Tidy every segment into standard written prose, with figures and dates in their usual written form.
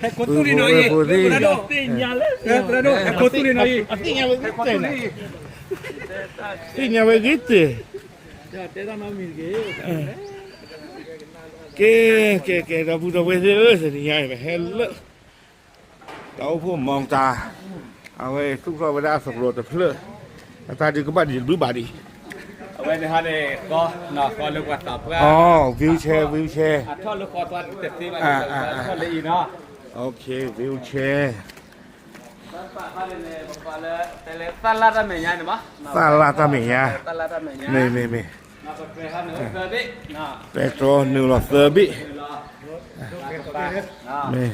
è cotto di noi è cotto di noi Tigna vegette. Che da puto vedere se ti hai hell. Đâu có mong ta. À vậy chúng tôi đã sập rồi tập lơ. Ta đi có bạn gì bữa bà đi. เอาไว้ในฮะเนี่ยก็เรียกว่าตับก็ อ๋อวิวแชร์ ทอดลูกคอตัวเต็มที่มาทอดเลยอีเนาะ โอเควิวแชร์ ป้าเขาเลยบอกว่าเลยแต่เลยตลาดอะไรเนี่ยนะมั้ง ซาลาตาเมีย ตลาดอะไรเนี่ย นี่ น่าจะเป็นฮะเนี่ยเซอร์บิน่ะ เปโตรนิวโรเซอร์บิ นี่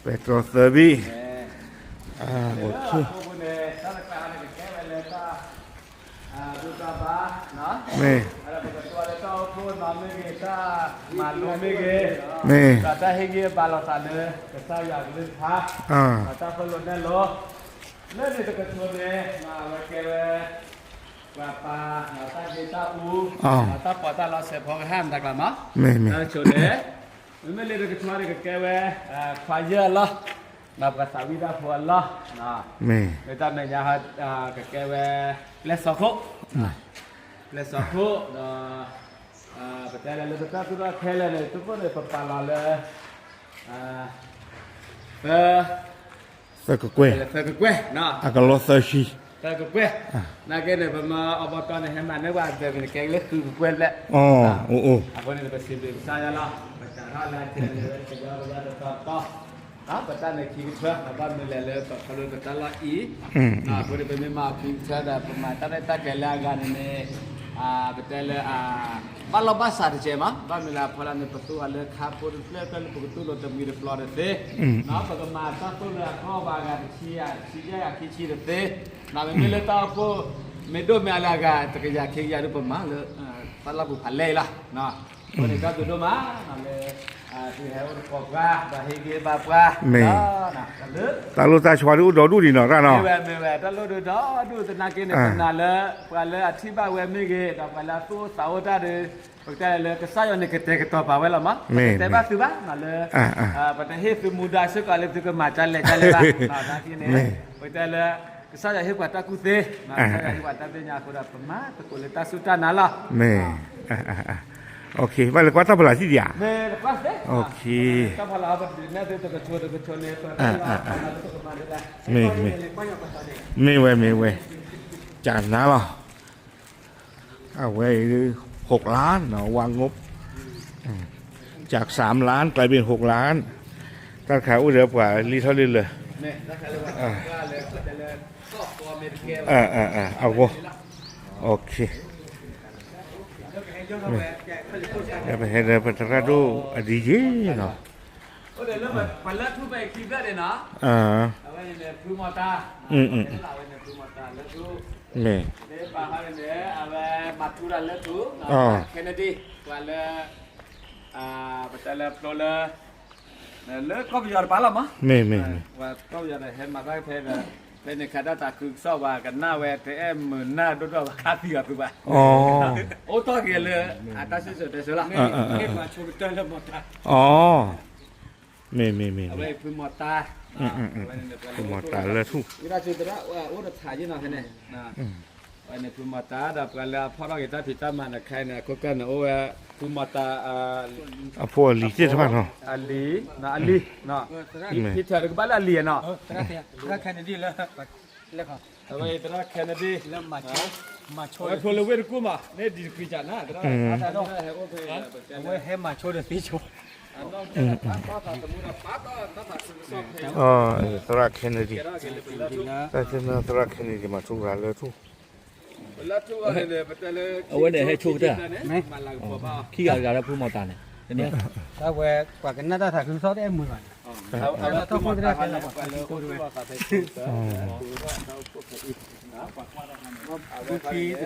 เปโตรเซอร์บิโอเคนี่ นี่ Kata hingga balok sana, kata yang lebih hak, อ่า kata perlu nelo, nelo itu kecuali, nah kira berapa, kata kita kata pada lah sepuluh ham tak lama, นี่ kecuali, ini lebih kecuali kekewe, fire lah, nah kata vida pun lah, nah นี่ kita menyahat kekewe lesokok, lesokok, betul lah betul sudah kela le tu pun le pepala leสกกเว ke kue nah อากาโลเซอร์ชี ke kue nah ke ne pema obata ne heman ne wa de ke le ku kue le อ๋อโอ้ aku ni lepas sibuk saya lah macam hal lah ke jaga de ta betul ne ki ke apa ne le kalau betul lah i nah aku ni memang ki ada pemata ta ke la gan ne betul kalau bahasa di cema, bagaimana pola ni betul ada kapur lepas betul lo temu di pulau itu, nah bagaimana satu le kau bagai cia kici itu, nah memang tahu apa medo melaga terkerja kerja itu pemah le, pada bukan le lah, nah mereka tu mah, nah leที่เหวกบว่าบะฮีกีบาปว่านะกันเลย ตาลูตาชวาดูดอดูดีเนาะกันเนาะ ไม่แหวตาลูดูดอดูตนากินเนี่ยนาเลยปลาเลยอธิบายเวมิเกตปลาตัวสาวตาเลยปกติเลยก็สายเนี่ยก็เตะก็ต่อไปเวลามั้งแต่บ้าคือบ้านาเลยปกติเฮฟิมูดาสุกอะไรตัวก็มาจันเลยบ้านากินเนี่ยปกติเลยก็สายเฮกว่าตากุเตนาสายเฮกว่าตาเป็นยาคุระประมาตะกุเลตาสุตานาละ โอเคว่าเลยกว่าตาพลาที่เดีย Lepas deh. โอเค Kita malah apa dinner tu kecuali ni. ไม่เว้ยจานนะหรอเอาไว้6 ล้านเนาะวางงบจาก3 ล้านกลายเป็น6 ล้านถ้าขายอุ้ยเดือบกว่าลีเท่านี้เลยเอาโอเคyaไปเดินไปตลาดดูดีเย่เนาะ Oh dah lama, palat tu baik kita deh nak. Awak ni Prumata. Awak ni Prumata le tu. นี่ Dia pahal ni awak Matura le tu. Kennedy. Wala betul le pro le kau biar pala mah. นี่ Wah kau biar hem makaiเป็นคณะคือสอบกันหน้าแวร์แต่เหมือนหน้าด้วยว่าคาเตียคือว่าโอ้ตัวเกลืออาตาสุดๆแต่สุดละเก็บมาชูเตอร์แล้วหมดอ่ะอ๋อมีเอาไว้พึ่งหมดตาพึ่งหมดตาเลยทุกเวลาจุดละว่าโอ้เราถ่ายยังไงเนี่ยนะไว้ในพึ่งหมดตาดับกันแล้วพอเราเห็นตาผิดตามันใครเนี่ยก็กันโอ้พึ่งหมดตาพวกลีเจ้าบ้านเนาะอาลีนะอาลีเนาะพี่เธอก็บ้านอาลีเนาะตราแคนาดีแล้วครับ เอาไว้ตราแคนาดีแล้วมาโชว์ โทรเวรกูมาเนี่ยดีกรีจันนะตราอาต้องเอาไว้ให้มาโชว์เดสีโชว์ตราเคนเนดีแต่เจ้าตราเคนเนดีมาทุกร้านเลยทุกเอาไว้ให้โชว์ได้ไหมขี้กาแล้วพูดมาตาเนี่ยทีนี้ถ้าเวกว่ากันน่าจะถ่ายคือซอสได้มือก่อนเอาต้องพูดได้แค่ไหนก่อนคือ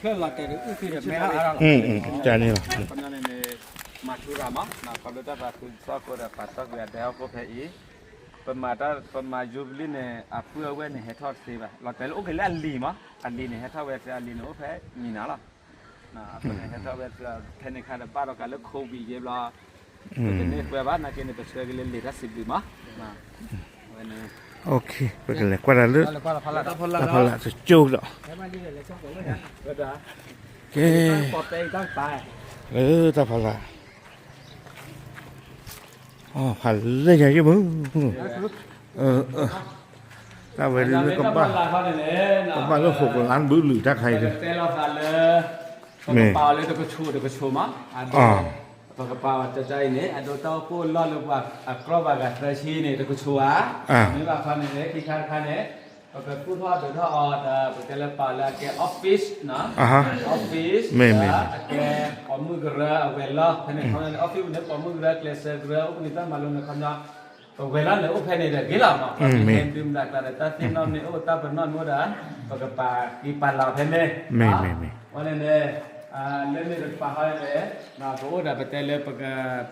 เพื่อนเราแต่คือไม่เอาจานนี้หรอมาชูรามะนะพอเราได้แบบคือซอกก็ได้ปัสสาวะเดี๋ยวก็เพย์ประมาจูบลีเนี่ยเพื่อเว้นให้ทอดซีบะเราแต่โอเคแล้วอันลีเนี่ยให้ทอดเวทอันลีเนี่ยโอเคมีน่าละนะเป็นให้ทอดเวทแทนในการบ้านเราการเลือกโควิดเยอะละ นี่เพื่อบ้านนักเรียนไปช่วยกันเรียนรัศมีมั้งวันนี้ โอเคไปกันเลยกว่าละ แล้วก็พลาด พล พอละจะจุกแล้ว แล้วมาดีเลยช่องผมเลย ก็ได้ โอเค ปอดเตงตั้งตาย ตาพอละอ๋อผ่านเลยอย่างนี้มึงตาไปดูกับบ้านเรื่อง6 ล้านบื้อหรือถ้าใครเลย เตะเราทานเลยเปล่าเลยตะกชูมั้งปากกระเป๋าจะใจเนี่ยอันดูเต้าปูนล่อลูกว่ากรอบกับเตชีเนี่ยตะกชูนี่ว่าฟันเนี่ยที่คันเนี่ยปากกระพูดว่าเดี๋ยวถ้าออดปากกระเป๋าแล้วแกออฟฟิศนะออฟฟิศแกปมือกระเอาเวลาเพราะเนี่ยเขาเนี่ยออฟฟิศเนี่ยปมือกระเคลเซอร์กระอุปนิสัยมาลงในคำนั้นเวลาเนี่ยอุปเนี่ยเด็กกี่หล่ะเนาะเป็นดื่มดักแต่ตาที่นอนเนี่ยตาเป็นนอนมัวด่าปากกระเป๋ากี่ปันเราเพนเนี่ยวันนี้เนี่ยเล่นในป่าให้เลยนะเพราะว่าแบบแต่เล่น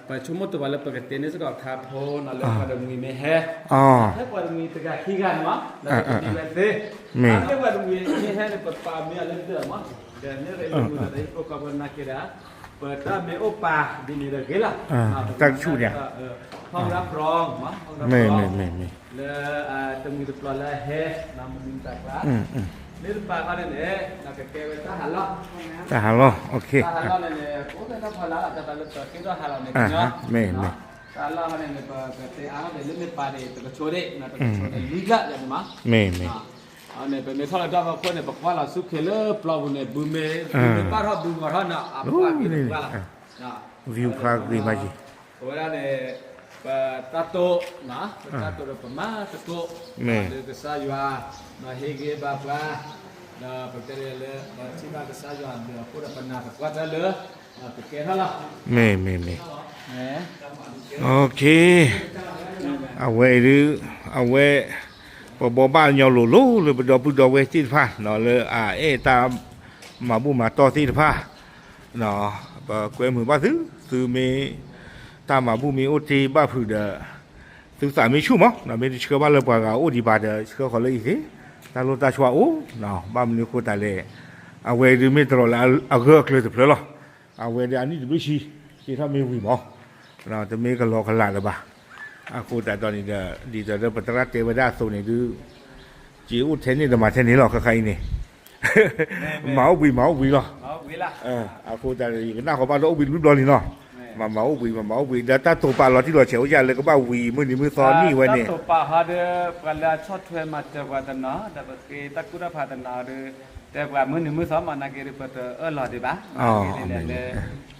ปะชุ่มตัวแล้วปกติเนี่ยจะก็ขับโผล่นั่นแหละพอดมีไม่แห่ถ้าพอดมีตะการขี้กันมั้งแล้วก็มีแบบเต้ถ้าพอดมีไม่แห่เนี่ยป่ามีอะไรเดือดมั้งเดี๋ยวเนี่ยเราดูอะไรก็กำลังนักกีฬาเปิดตาไม่โอป่าดินนี่เลยกี่ละตั้งชื่อเนี่ยห้องรับรองมั้งไม่แล้วจะมีตัวละแห่นำมินตะกร้านี่ป่าอะไรเนี่ยนักเก็บไว้ตาหันล้อโอเคตาหันล้อเนี่ยโอ้แต่ถ้าพอละจะไปเลือกคิดว่าหันล้อเนี่ยเนาะไม่ตาหันล้อเนี่ยเตะเอาเดี๋ยวเล่นไม่ป่าเนี่ยตัวโชว์เด็กนะตัวโชว์เด็กลีกละอย่างมั้งไม่อันนี้เป็นเมทัลดาวคนเนี่ยบอกว่าเราสุขเคลปลาวเนี่ยบูมเม่ป้าทอบูมมาทอนะป้ากินว่าละวิวพลาดีมากจีเวลาเนี่ยตาโตนะตาโตเราประมาณตาโตเด็กสายว่ามาเฮเกบ้าปลานะประเทศเลยชิบะสายว่าเดี๋ยวพูดปัญหาว่าจะเลยไปเกล้าละไม่โอเคเอาไว้หรือเอาไว้พอบ้านยาวหลูเลยไปดูเวทีผ้าเนาะเลยตามมาบุมาต่อที่ผ้าเนาะกวยมือบ้าซื้อมีตามมาบุมีโอทีบ้าผืดซื้อสามีชุ่มเนาะไม่ได้เชื่อว่าเลยปากโอดีบาเดเชื่อเขาเลยอีกทีตาโลตาชัวโอ้เนาะบ้านมีโคตรเลยเอาไว้ดูไม่ตลอดแล้วเอาเกลือเลยจะเพลินหรอเอาไว้เดี๋ยวอันนี้จะไม่ชี้ที่ถ้าไม่วิ่งมั้งเราจะไม่กันรอขนาดเลยบ้าโคตรตอนนี้ดีแต่เรื่องปัตตานีเทวดาโซนนี่ดูจีอุเทนนี่จะมาเทนนี้หรอใครนี่เมาวีหรอโคตรอีกหน้าเขาบ้านเราวีรุ่นร้อนนี่เนาะมาเมาวีเดี๋ยวถ้าตัวปลาเราที่เราเฉียวยันเลยก็บ้าวีมือนี่มือซ้อนนี่ไว้เนี่ยตัวปลาหาเดือปลาชดช่วยมาเจอว่าแต่เนาะแต่ว่าเกตะกุระพาแต่เนาะเดือแต่ว่ามือนี่มือซ้อนมานักเกลิเปิดหลอดดีบ้า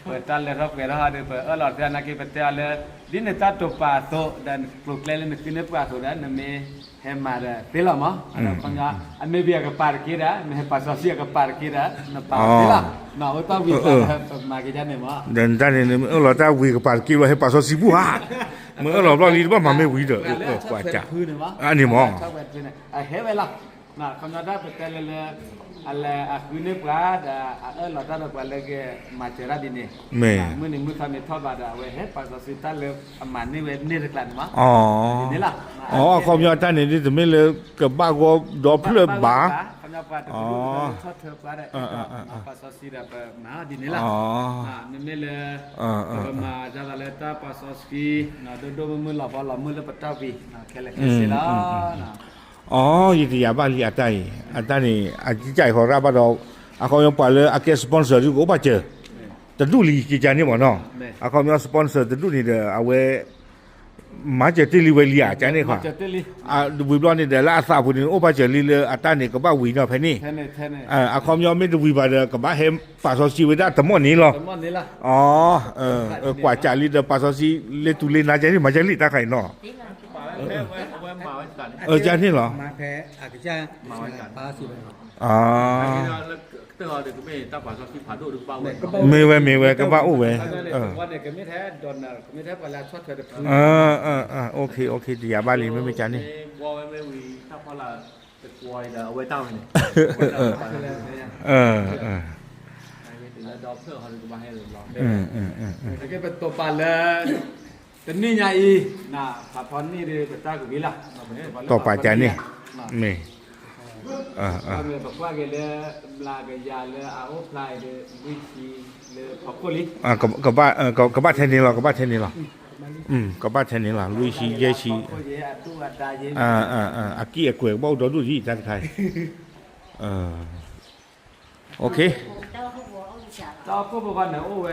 เปิดตาเลยรับเวลาเดือเปิดหลอดเดือนักเกลิเปิดตาเลยดินเนี่ยตัดตัวปลาโตดันปลุกเล่นไม่กินปลาโตดันไม่เห็นมาเลยเตล่ามั้งฟังยาอันไม่เบียกับปลากีระไม่เห็นปลาซอสเสียกับปลากีระนั่นปลาเตล่าน่าว่าต้องวิ่งมากี่จานเนี่ยมั้งเดินจานเนี่ยเราจะวิ่งกับปลากีระให้ปลาซอสซิบุฮะเมื่อเราเราลีบ้ามันไม่วิ่งเด้อกว่าจ้ะอันนี้มั้งเฮ้ยเวลาน่ะคำนั้นได้เป็นแต่เลยอะไรคืนนี้ปลาเราได้ปลาเล็กมาเจอได้ดีเนี่ยเมื่อหนึ่งมือทำในทอดบาดาเว้ยเฮ้ปลาสดๆเลยมันนี่เว้ยนี่รึกลันมั้งนี่ล่ะความยาวท่านนี่จะไม่เลยกับบ้าก็ดอกเพลิดบ้าคำนั้นปลาจะชอบเธอปลาได้ปลาสดๆแบบมาดีนี่ล่ะนี่ไม่เลยมาจะอะไรตาปลาสดๆน่ะดูมือหลับหลับมือแล้วปลาตาวีแค่เล็กเสียแล้วน่ะยี่ที่ยาบ้านลีอาตัยนี่จิตใจของเราบ้านเราเขายังปล่อยเลยแค่สปอนเซอร์ที่กูบ้าเจอแต่ดูลีกิจการนี่หมดเนาะเขามีสปอนเซอร์แต่ดูนี่เด้อเอาไว้มาเจอที่ลีเวลีอาจารย์นี่ค่ะดูวิบลอนนี่เด้อละอาสาพูดนี่โอ้บ้าเจอลีเลยอาตัยนี่ก็บ้าวีเนาะเพนี่เขามีไม่ดูวิบาเด้อก็บ้าเห็นปาซอซีไว้ได้แต่หมดนี้หรอกว่าจะลีเด้อปาซอซีเลตุเลน่าจะนี่มาจะลีตาใครเนาะจานนี่เหรอมาแพ้อาจจะมาไว้กันปลาสิบตัวเด็กไม่ตั้งปากที่ผ่านดูดูเบาไม่เว้ก็บ้าอู้เว้วันเด็กไม่แท้โดนไม่แท้เวลาชดเธอโอเคดียาบ้านลีไม่จานนี่วอลไม่วีถ้าพอละจะกลัวเอาไว้เต้าเนี่ยแล้วดอกเพื่อเขาจะมาให้เราแล้วก็เป็นตัวปลาเลยแต่นี่ไงน่ะถ้าพอนี่เลยเป็นตากุบิละต่อไปจานนี่ไม่ เอาเลยบอกว่ากันเลยลากันยาเลยเอาพลายเลยวิธีเลยขอบคุณลิ กับบ้านกับบ้านเทนนิสหรอกับบ้านเทนนิสหรอกับบ้านเทนนิสหรอลุยชีเยชีอากี้เกวยบ่ดอดูยี่จันไทยโอเคเจ้าก็บอกว่าเนี่ยโอ้เว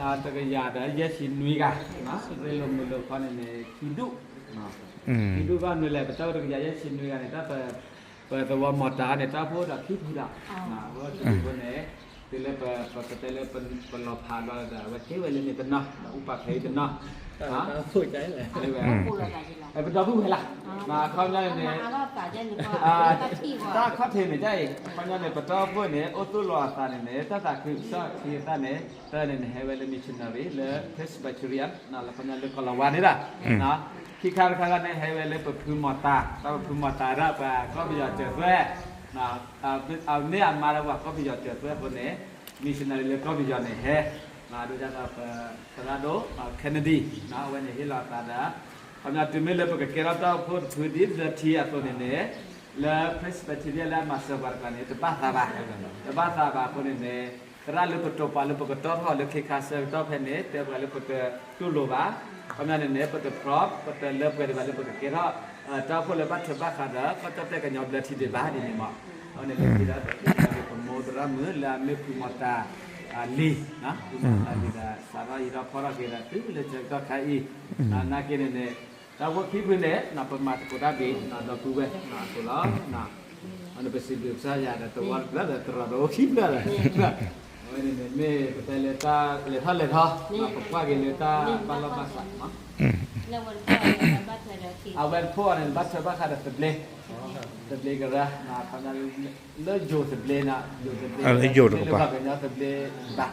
น่าตะกยาแต่เยชินุยกันนะเรื่องมือเรื่องคนเนี่ยคิดุคิดุก็นู่นแหละเจ้าตะกยาเยชินุยกันเนี่ยถ้าเปิดตัวมอตาเนี่ยถ้าพูดแบบคิดละนะว่าคนเนี่ยที่เล่นเป็นเล่นเป็นหลอกผ่านว่าแต่ว่าเที่ยวเล่นเนี่ยเป็นเนาะอุปถัมภ์เป็นเนาะฮะพูดใจเลยเป็นตัวผู้เหรอมาเขาเนี่ยถ้าเขาเทเนี่ยใจเขาเนี่ยเป็นตัวผู้เนี่ยโอ้ตัวหลอกตาเนี่ยถ้าคือสักที่ตาเนี่ยตาเนี่ยให้เวลามิชชันนารีเลยเทสบัชเรียนนะแล้วเขาเนี่ยเลยกลาวานี่ละนะที่ข้างๆเนี่ยให้เวลาเป็นผู้มอตาถ้าผู้มอตาระไปก็ไปเจอเพื่อนะเอาเนี่ยมาแล้วว่าก็ไปเจอเพื่อคนนี้มิชชันนารีเลยก็ไปเจอเนี่ยนะดูจากพระโดเคนเนดีนะวันนี้ที่เราตาดาเขาเนี่ยถึงไม่เลยเพราะแกเราต้องพูดพื้นที่เรื่องที่ตัวนี้แล้วเพรสเปทีเรียแล้วมาสวัสดิ์กันเนี่ยจะบ้าตาบ้าคนนี้แต่เราเลือกตัวปาเลือกตัวเขาเลือกเคคาเซอร์ตัวเพนเนี่ยแต่เราเลือกตัวตู้โลบะเขาเนี่ยเนี่ยตัวพร็อพตัวเลือกไปเลือกตัวเกล้าเจ้าพวกเลือกบัตรบ้าขาดก็จะเป็นกันยอบเลือกที่เดือดบ้าดีนี่มั้งเขาเนี่ยเลือกที่เดือดเป็นโมดรามือแล้วไม่พูดมาตาลีนะลีda sara ira phora kera tu le chaka khai na kene ne da wo khi phin ne na pamat ko da be na da tu be na to la na ana be sibu sa ya da to wa la da tra do khi la la ne ne me pe le ta le tha na pa ke le ta ba la ba sa ma awen pho ne ba sa ba kha da ble ble ka ra na kha na le jo ble na le jo do pa ka nya ble ba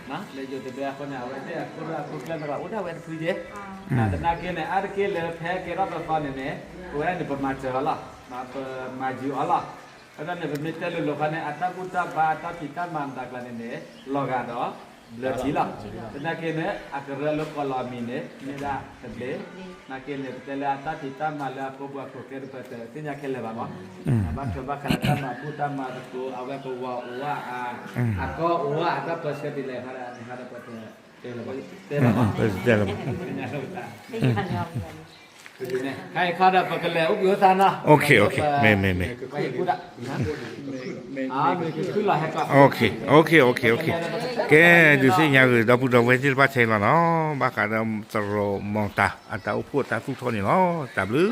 na le jo ble ko na awen ne ko ra ko kla ra oda wen phu je na da na ke ne ar ke le phe ke ra ba fa ne ko ra ne pa ma cha la na pa ma ji ala ada ne be te lo ka ne ata ku ta ba ta ti ta man ta ka ne lo ga doเลือดจีละแต่นักเก็ตเนี่ยอักเรือลูกกอลามีเนี่ยนี่ละแต่เบลนักเก็ตเนี่ยแต่ละตัดที่ตามมาแล้วก็บอกโอเคดูไปแต่ที่นักเก็ตเลยบ้างมั้งบางทีบางครั้งตามมาพูดตามมาตัวเอาไว้ตัวว่าก็ว่าถ้าเปิดเสียดีเลยฮะนี่ฮะเปิดเตะเลยเตะเลยเตะเลยให้ข้าได้ประกันแล้วอุปยศนะโอเคไม่ไปพูดอ่ะไม่คือละให้ก็โอเคแกดูสิยาคือเราพูดเราไว้ที่บ้านเชนแล้วเนาะบ้านกันเราจะรอมองตาอันตาอุปตาทุกทนนี่เนาะจับหรือ